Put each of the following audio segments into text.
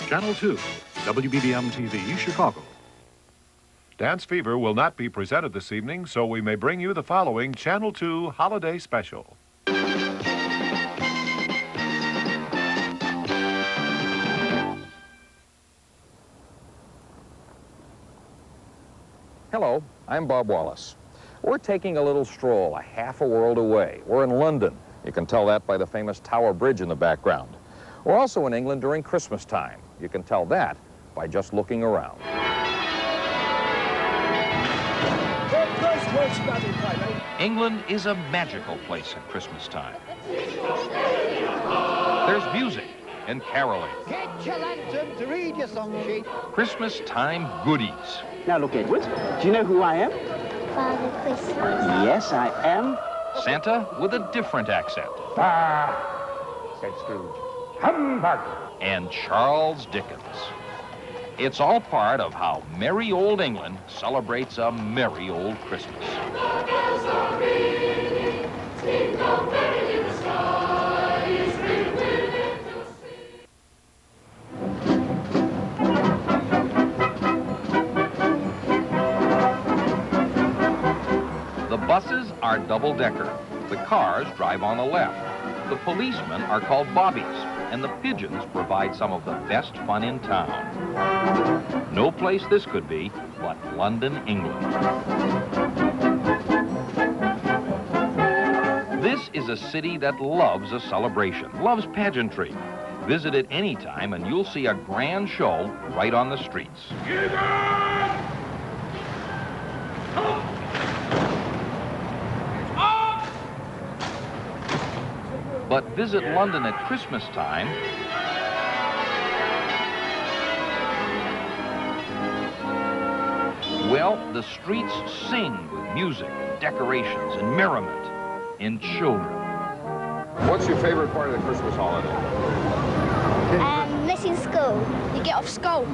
Channel 2, WBBM-TV, Chicago. Dance Fever will not be presented this evening, so we may bring you the following Channel 2 Holiday Special. Hello, I'm Bob Wallace. We're taking a little stroll a half a world away. We're in London. You can tell that by the famous Tower Bridge in the background. We're also in England during Christmas time. You can tell that by just looking around. England is a magical place at Christmas time. There's music and caroling. Get your lantern to read your song sheet. Christmas time goodies. Now look, Edward, do you know who I am? Father Christmas. Yes, I am. Santa with a different accent. Said Scrooge. Humbug! And Charles Dickens. It's all part of how merry old England celebrates a merry old Christmas. The buses are double-decker. The cars drive on the left. The policemen are called bobbies, and the pigeons provide some of the best fun in town. No place this could be but London, England. This is a city that loves a celebration, loves pageantry. Visit it anytime and you'll see a grand show right on the streets. But visit London at Christmas time, well, the streets sing with music, decorations, and merriment, and children. What's your favorite part of the Christmas holiday? Missing school. You get off school.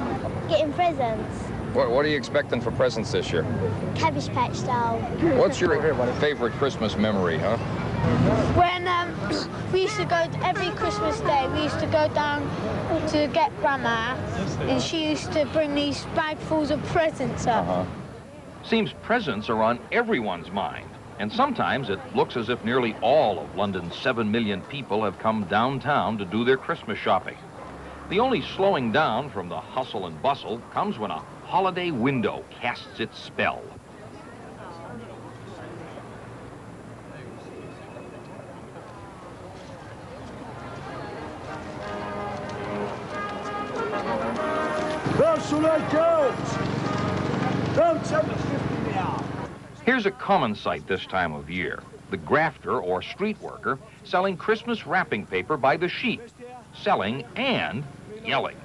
Getting presents. What are you expecting for presents this year? Cabbage Patch doll. What's your favorite Christmas memory, huh? When we used to go every Christmas day, we used to go down to get Grandma, and she used to bring these bagfuls of presents up. Seems presents are on everyone's mind, and sometimes it looks as if nearly all of London's 7 million people have come downtown to do their Christmas shopping. The only slowing down from the hustle and bustle comes when a holiday window casts its spell. Here's a common sight this time of year. The grafter or street worker selling Christmas wrapping paper by the sheet. Selling and yelling.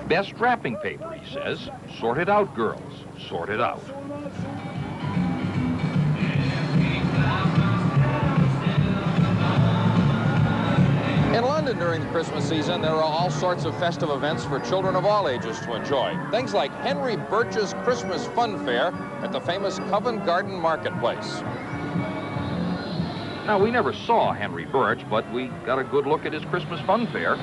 Best wrapping paper, he says. Sort it out, girls. Sort it out. In London during the Christmas season, there are all sorts of festive events for children of all ages to enjoy. Things like Henry Birch's Christmas Fun Fair at the famous Covent Garden Marketplace. Now, we never saw Henry Birch, but we got a good look at his Christmas Fun Fair.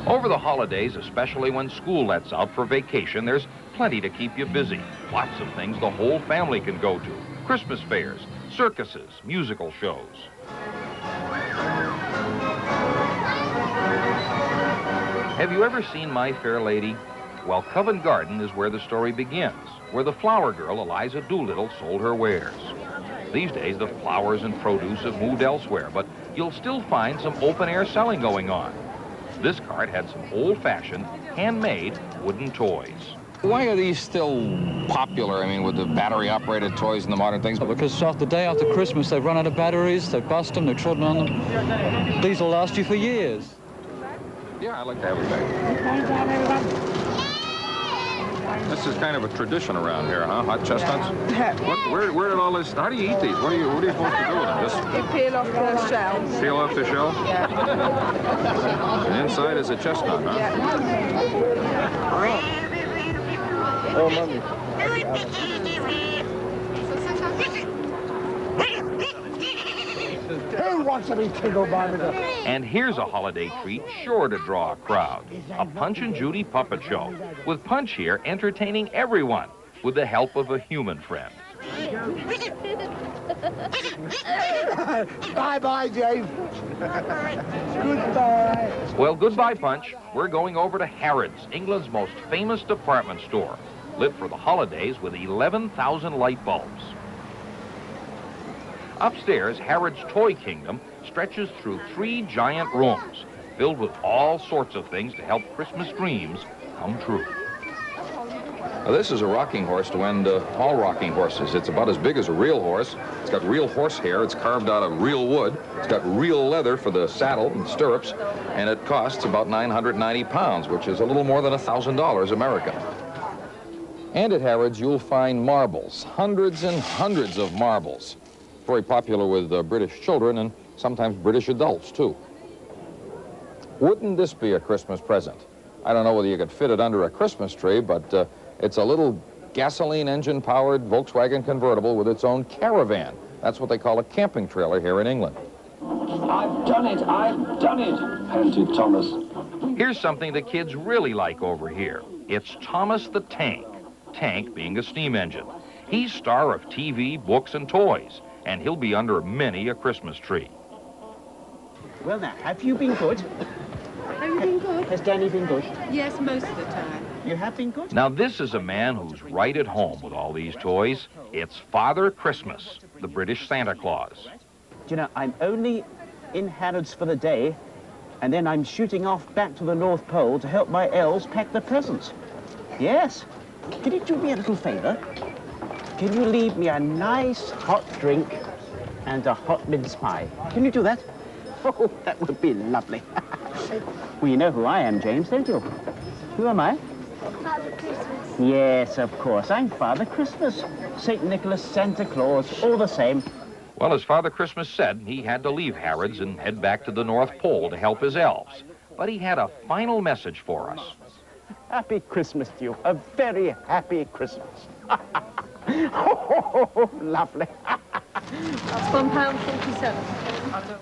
Over the holidays, especially when school lets out for vacation, there's plenty to keep you busy. Lots of things the whole family can go to. Christmas fairs, circuses, musical shows. Have you ever seen My Fair Lady? Well, Covent Garden is where the story begins, where the flower girl Eliza Doolittle sold her wares. These days, the flowers and produce have moved elsewhere, but you'll still find some open-air selling going on. This cart had some old-fashioned, handmade wooden toys. Why are these still popular, I mean, with the battery-operated toys and the modern things? Because the day after Christmas, they've run out of batteries, they've bust them, they've trodden on them. These will last you for years. Yeah, I'd like to have it back. This is kind of a tradition around here, huh? Hot chestnuts? Where did all this... How do you eat these? What are you supposed to do with them? Just... You peel off the shell. Peel off the shell? Yeah. And inside is a chestnut, huh? Yeah. Oh, mommy. wants to be tickled by me. And here's a holiday treat sure to draw a crowd. A Punch and Judy puppet show, with Punch here entertaining everyone with the help of a human friend. Bye-bye, James. Goodbye. Well, goodbye, Punch. We're going over to Harrods, England's most famous department store, lit for the holidays with 11,000 light bulbs. Upstairs, Harrods' Toy Kingdom stretches through 3 giant rooms, filled with all sorts of things to help Christmas dreams come true. Now, this is a rocking horse to end all rocking horses. It's about as big as a real horse. It's got real horse hair. It's carved out of real wood. It's got real leather for the saddle and stirrups, and it costs about 990 pounds, which is a little more than $1,000 American. And at Harrods, you'll find marbles, hundreds and hundreds of marbles. Very popular with British children and sometimes British adults, too. Wouldn't this be a Christmas present? I don't know whether you could fit it under a Christmas tree, but it's a little gasoline engine-powered Volkswagen convertible with its own caravan. That's what they call a camping trailer here in England. I've done it, panted Thomas. Here's something the kids really like over here. It's Thomas the Tank, Tank being a steam engine. He's star of TV, books, and toys, and he'll be under many a Christmas tree. Well, now, have you been good? Have you been good? Has Danny been good? Yes, most of the time. You have been good? Now, this is a man who's right at home with all these toys. It's Father Christmas, the British Santa Claus. Do you know, I'm only in Harrods for the day, and then I'm shooting off back to the North Pole to help my elves pack the presents. Yes. Can you do me a little favor? Can you leave me a nice hot drink and a hot mince pie? Can you do that? Oh, that would be lovely. Well, you know who I am, James, don't you? Who am I? Father Christmas. Yes, of course. I'm Father Christmas. St. Nicholas, Santa Claus, all the same. Well, as Father Christmas said, he had to leave Harrods and head back to the North Pole to help his elves. But he had a final message for us. Happy Christmas to you. A very happy Christmas. Oh, lovely. That's £1.47.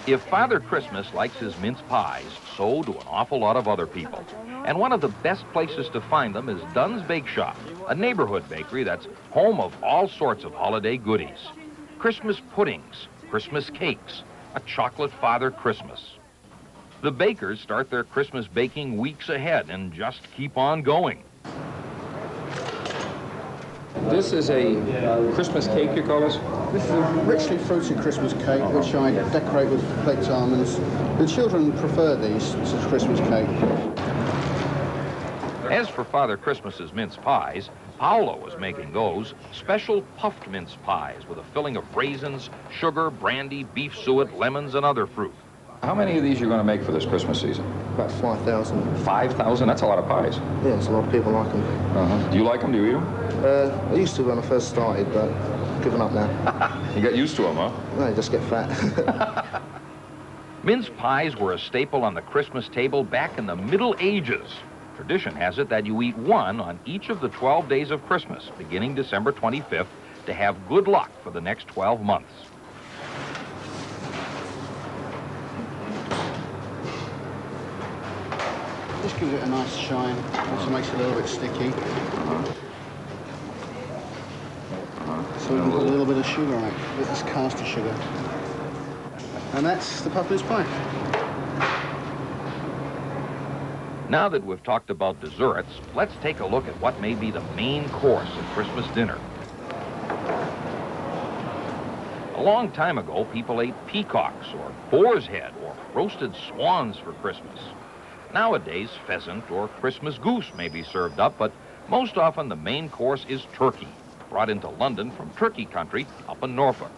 If Father Christmas likes his mince pies, so do an awful lot of other people. And one of the best places to find them is Dunn's Bake Shop, a neighborhood bakery that's home of all sorts of holiday goodies. Christmas puddings, Christmas cakes, a chocolate Father Christmas. The bakers start their Christmas baking weeks ahead and just keep on going. This is a Christmas cake, you call this? This is a richly fruited Christmas cake, which I decorate with flaked almonds. The children prefer these to Christmas cake. As for Father Christmas's mince pies, Paolo was making those special puffed mince pies with a filling of raisins, sugar, brandy, beef suet, lemons, and other fruit. How many of these are you going to make for this Christmas season? About 5,000. 5,000? That's a lot of pies. Yes, a lot of people like them. Uh-huh. Do you like them? Do you eat them? I used to when I first started, but I've given up now. You get used to them, huh? No, you just get fat. Mince pies were a staple on the Christmas table back in the Middle Ages. Tradition has it that you eat one on each of the 12 days of Christmas, beginning December 25th, to have good luck for the next 12 months. Just gives it a nice shine. Also makes it a little bit sticky. So we can put a little bit of sugar on it. This is caster sugar. And that's the puff mince pie. Now that we've talked about desserts, let's take a look at what may be the main course of Christmas dinner. A long time ago, people ate peacocks or boar's head or roasted swans for Christmas. Nowadays, pheasant or Christmas goose may be served up, but most often the main course is turkey, brought into London from turkey country up in Norfolk.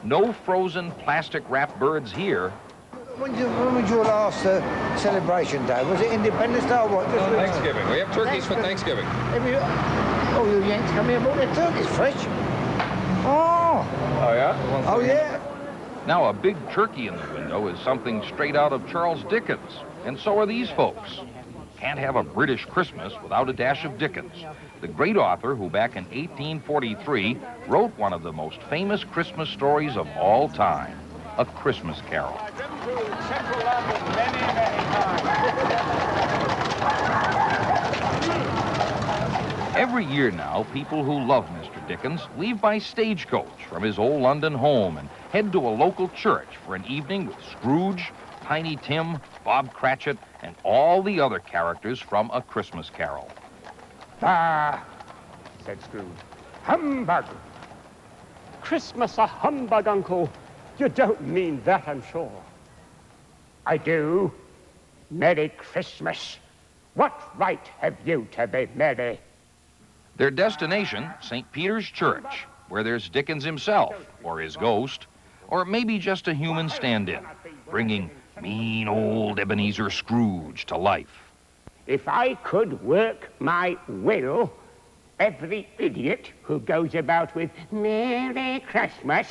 No frozen plastic-wrapped birds here. When was your last celebration day? Was it Independence Day or what? Thanksgiving. We have turkeys for Thanksgiving. Oh, you Yanks come here and bought their turkeys fresh. Oh. Oh, yeah? Oh, yeah. Now, a big turkey in the window is something straight out of Charles Dickens, and so are these folks. Can't have a British Christmas without a dash of Dickens, the great author who back in 1843 wrote one of the most famous Christmas stories of all time. A Christmas Carol. I've been through central London many, many times. Every year now, people who love Mr. Dickens leave by stagecoach from his old London home and head to a local church for an evening with Scrooge, Tiny Tim, Bob Cratchit, and all the other characters from A Christmas Carol. Ah, said Scrooge. Humbug! Christmas a humbug, Uncle. You don't mean that, I'm sure. I do. Merry Christmas. What right have you to be merry? Their destination, St. Peter's Church, where there's Dickens himself, or his ghost, or maybe just a human stand-in, bringing mean old Ebenezer Scrooge to life. If I could work my will, every idiot who goes about with Merry Christmas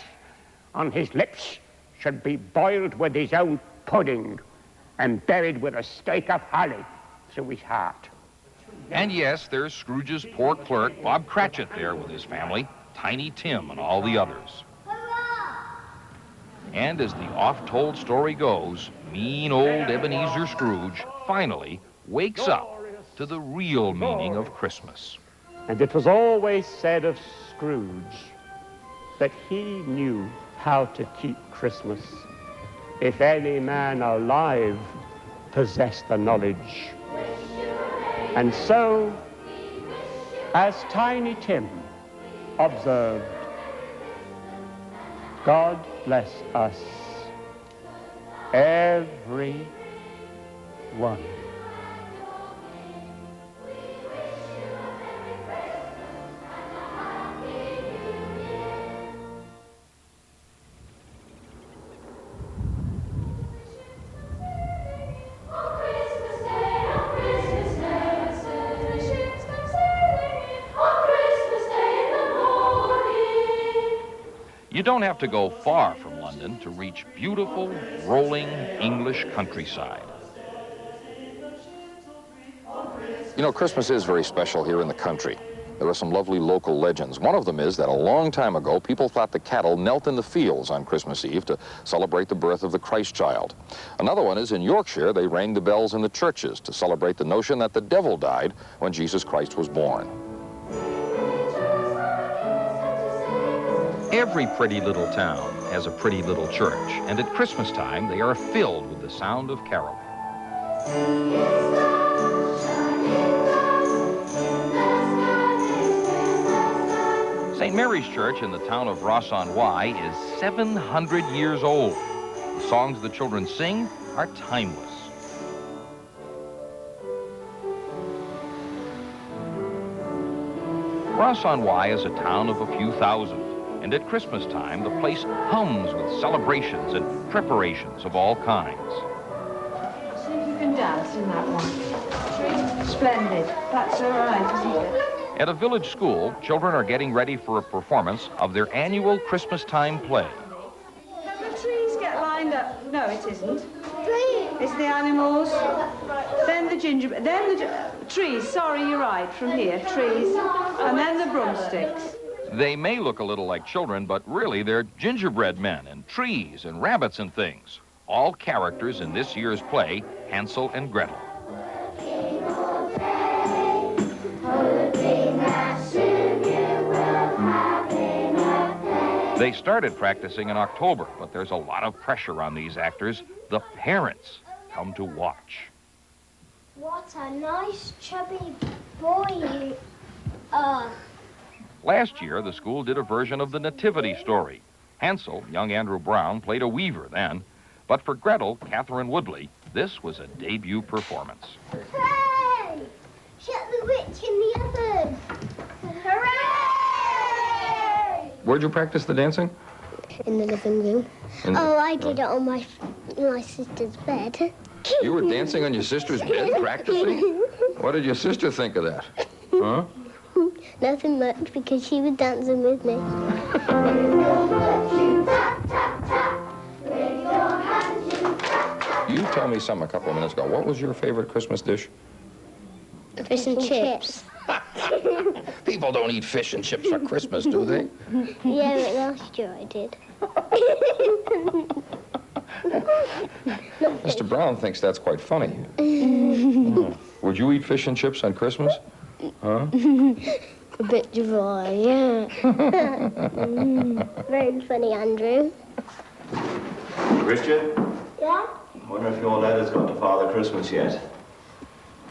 on his lips should be boiled with his own pudding and buried with a stake of holly through his heart. And yes, there's Scrooge's poor clerk, Bob Cratchit, there with his family, Tiny Tim and all the others. And as the oft-told story goes, mean old Ebenezer Scrooge finally wakes up to the real meaning of Christmas. And it was always said of Scrooge that he knew how to keep Christmas, if any man alive possessed the knowledge. And so, as Tiny Tim observed, God bless us, every one. You don't have to go far from London to reach beautiful, rolling English countryside. You know, Christmas is very special here in the country. There are some lovely local legends. One of them is that a long time ago, people thought the cattle knelt in the fields on Christmas Eve to celebrate the birth of the Christ child. Another one is in Yorkshire, they rang the bells in the churches to celebrate the notion that the devil died when Jesus Christ was born. Every pretty little town has a pretty little church, and at Christmas time they are filled with the sound of caroling. St. Mary's Church in the town of Ross-on-Wye is 700 years old. The songs the children sing are timeless. Ross-on-Wye is a town of a few thousand. And at Christmas time, the place hums with celebrations and preparations of all kinds. See if you can dance in that one. Splendid. That's all right, isn't it? At a village school, children are getting ready for a performance of their annual Christmastime play. Can the trees get lined up? No, it isn't. It's the animals, then the gingerbread, then the trees. Sorry, you're right, from here, trees, and then the broomsticks. They may look a little like children, but really they're gingerbread men and trees and rabbits and things. All characters in this year's play, Hansel and Gretel. They started practicing in October, but there's a lot of pressure on these actors. The parents come to watch. What a nice chubby boy you are. Last year, the school did a version of the Nativity story. Hansel, young Andrew Brown, played a weaver then. But for Gretel, Catherine Woodley, this was a debut performance. Hey! Shut the witch in the oven! Hooray! Where'd you practice the dancing? In the living room. I did it on my sister's bed. You were dancing on your sister's bed, practicing? What did your sister think of that? Huh? Nothing much, because she was dancing with me. You told me something a couple of minutes ago. What was your favorite Christmas dish? Fish and chips. People don't eat fish and chips for Christmas, do they? Yeah, but last year I did. Mr. Brown thinks that's quite funny. Would you eat fish and chips on Christmas? Huh? A bit dry, yeah. Very funny, Andrew. Christian? Yeah? I wonder if your ladder's got to Father Christmas yet.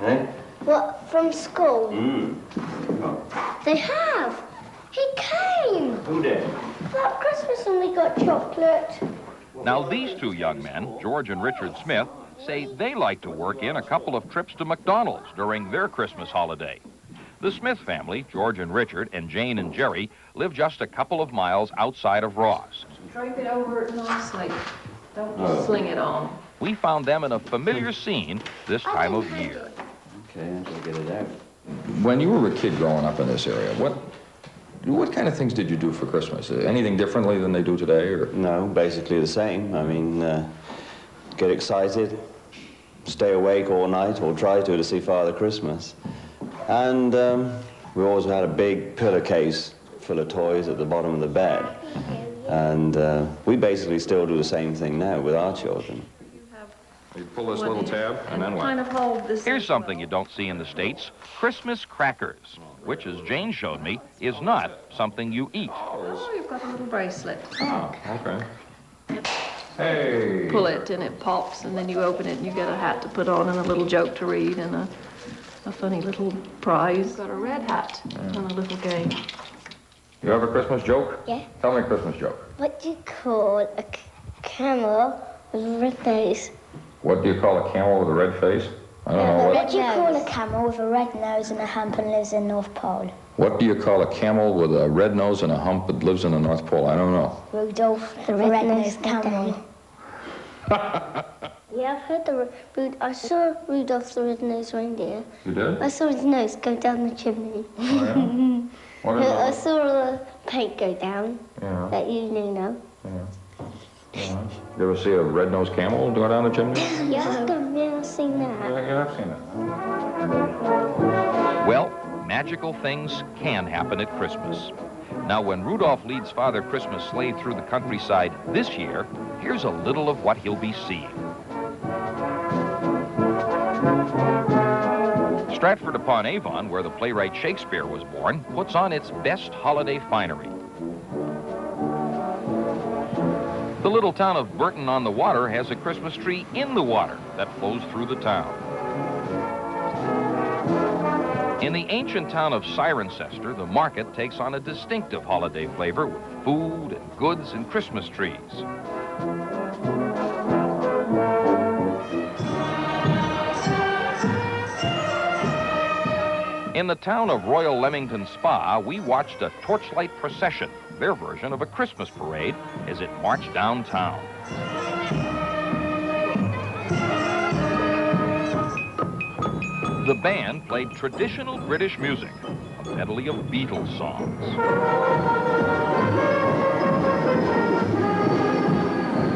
Eh? What, from school? Oh. They have. He came. Who did? That Christmas and we got chocolate. Now, these two young men, George and Richard Smith, say they like to work in a couple of trips to McDonald's during their Christmas holiday. The Smith family, George and Richard, and Jane and Jerry, live just a couple of miles outside of Ross. Drape it over it nicely. Don't just sling it on. We found them in a familiar scene this time of year. Okay, until I get it out. When you were a kid growing up in this area, what kind of things did you do for Christmas? Anything differently than they do today, or? No, basically the same. I mean, get excited, stay awake all night, or try to see Father Christmas. And we always had a big pillowcase full of toys at the bottom of the bed. And we basically still do the same thing now with our children. You pull this little tab, and then what? Kind of hold this. Here's something you don't see in the States, Christmas crackers, which, as Jane showed me, is not something you eat. Oh, you've got a little bracelet. Oh, okay. Hey! Pull it and it pops, and then you open it and you get a hat to put on and a little joke to read and a funny little prize. You've got a red hat and a little game. You have a Christmas joke? Yeah. Tell me a Christmas joke. What do you call a camel with a red nose? What do you call a camel with a red face? I don't know. What do you call a camel with a red nose and a hump and lives in North Pole? What do you call a camel with a red nose and a hump that lives in the North Pole? I don't know. Rudolph, the red-nosed camel. Yeah, I've heard I saw Rudolph the red-nosed reindeer. You did? I saw his nose go down the chimney. Oh, yeah? What is I that? saw the paint go down. Yeah. That you know. Yeah. You ever see a red-nosed camel go down the chimney? Yeah, I've seen that. Yeah, I've seen it. Well, magical things can happen at Christmas. Now, when Rudolph leads Father Christmas sleigh through the countryside this year, here's a little of what he'll be seeing. Stratford-upon-Avon, where the playwright Shakespeare was born, puts on its best holiday finery. The little town of Burton-on-the-Water has a Christmas tree in the water that flows through the town. In the ancient town of Cirencester, the market takes on a distinctive holiday flavor with food and goods and Christmas trees. In the town of Royal Leamington Spa, we watched a torchlight procession, their version of a Christmas parade, as it marched downtown. The band played traditional British music, a medley of Beatles songs.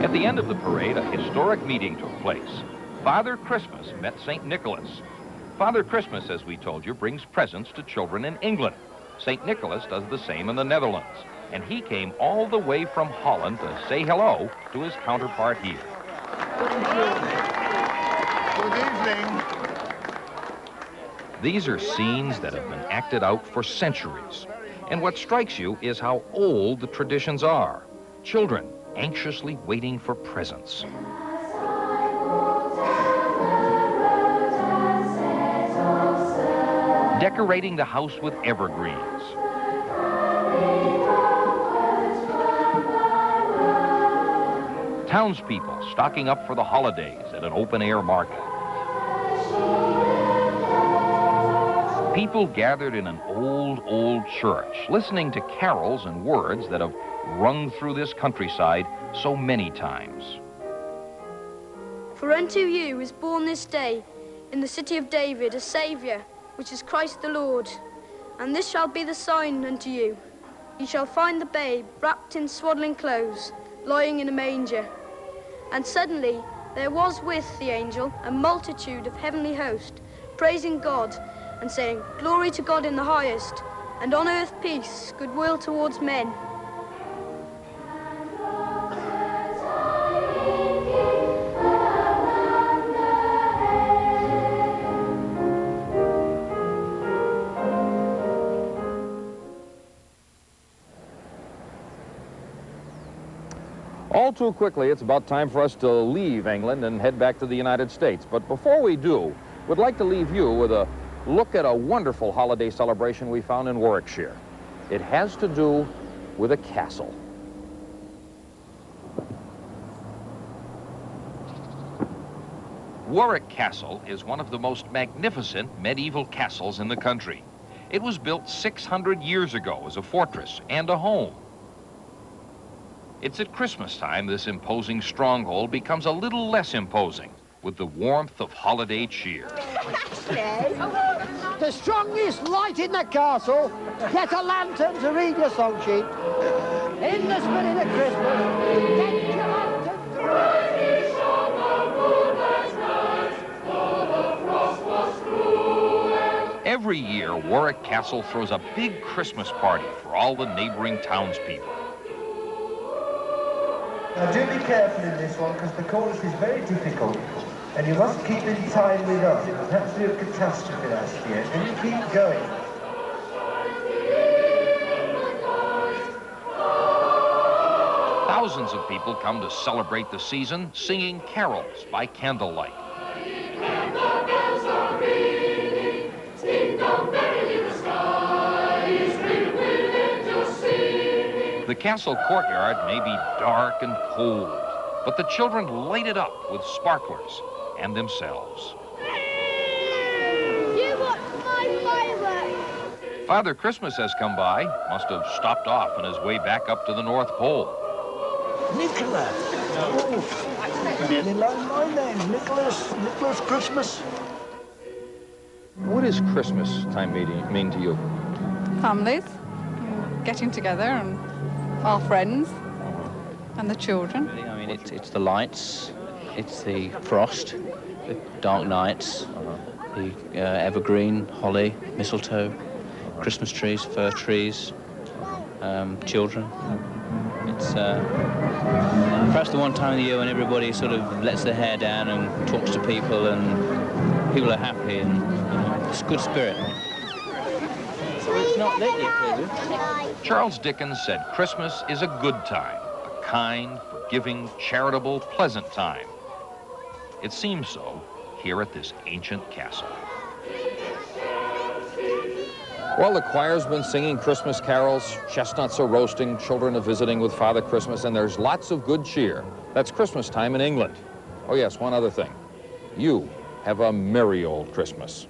At the end of the parade, a historic meeting took place. Father Christmas met St. Nicholas. Father Christmas, as we told you, brings presents to children in England. St. Nicholas does the same in the Netherlands. And he came all the way from Holland to say hello to his counterpart here. Good evening. These are scenes that have been acted out for centuries. And what strikes you is how old the traditions are. Children anxiously waiting for presents. Decorating the house with evergreens. Townspeople stocking up for the holidays at an open-air market. People gathered in an old church, listening to carols and words that have rung through this countryside so many times. For unto you is born this day in the city of David a Saviour, which is Christ the Lord. And this shall be the sign unto you. You shall find the babe wrapped in swaddling clothes, lying in a manger. And suddenly there was with the angel a multitude of heavenly hosts, praising God and saying, "Glory to God in the highest, and on earth peace, goodwill towards men." All too quickly, it's about time for us to leave England and head back to the United States. But before we do, we'd like to leave you with a look at a wonderful holiday celebration we found in Warwickshire. It has to do with a castle. Warwick Castle is one of the most magnificent medieval castles in the country. It was built 600 years ago as a fortress and a home. It's at Christmas time this imposing stronghold becomes a little less imposing with the warmth of holiday cheer. The strongest light in the castle. Get a lantern to read your song sheet. In the spirit of Christmas, get your lantern. Every year, Warwick Castle throws a big Christmas party for all the neighboring townspeople. Now do be careful in this one because the chorus is very difficult and you must keep in time with us. It was an absolute catastrophe last year. Can you keep going? Thousands of people come to celebrate the season singing carols by candlelight. The castle courtyard may be dark and cold, but the children light it up with sparklers and themselves. You watch my fireworks. Father Christmas has come by, must have stopped off on his way back up to the North Pole. Nicola. Oh, nearly like my name, Nicholas. Nicholas Christmas. What does Christmas time mean to you? Families, getting together, and our friends, and the children. I mean, it's the lights, it's the frost, the dark nights, the evergreen, holly, mistletoe, Christmas trees, fir trees, children. It's perhaps the one time of the year when everybody sort of lets their hair down and talks to people, and people are happy, and it's good spirit. It's not lit yet, is it? Charles Dickens said Christmas is a good time, a kind, forgiving, charitable, pleasant time. It seems so here at this ancient castle. Well, the choir's been singing Christmas carols, chestnuts are roasting, children are visiting with Father Christmas, and there's lots of good cheer. That's Christmas time in England. Oh yes, one other thing. You have a merry old Christmas.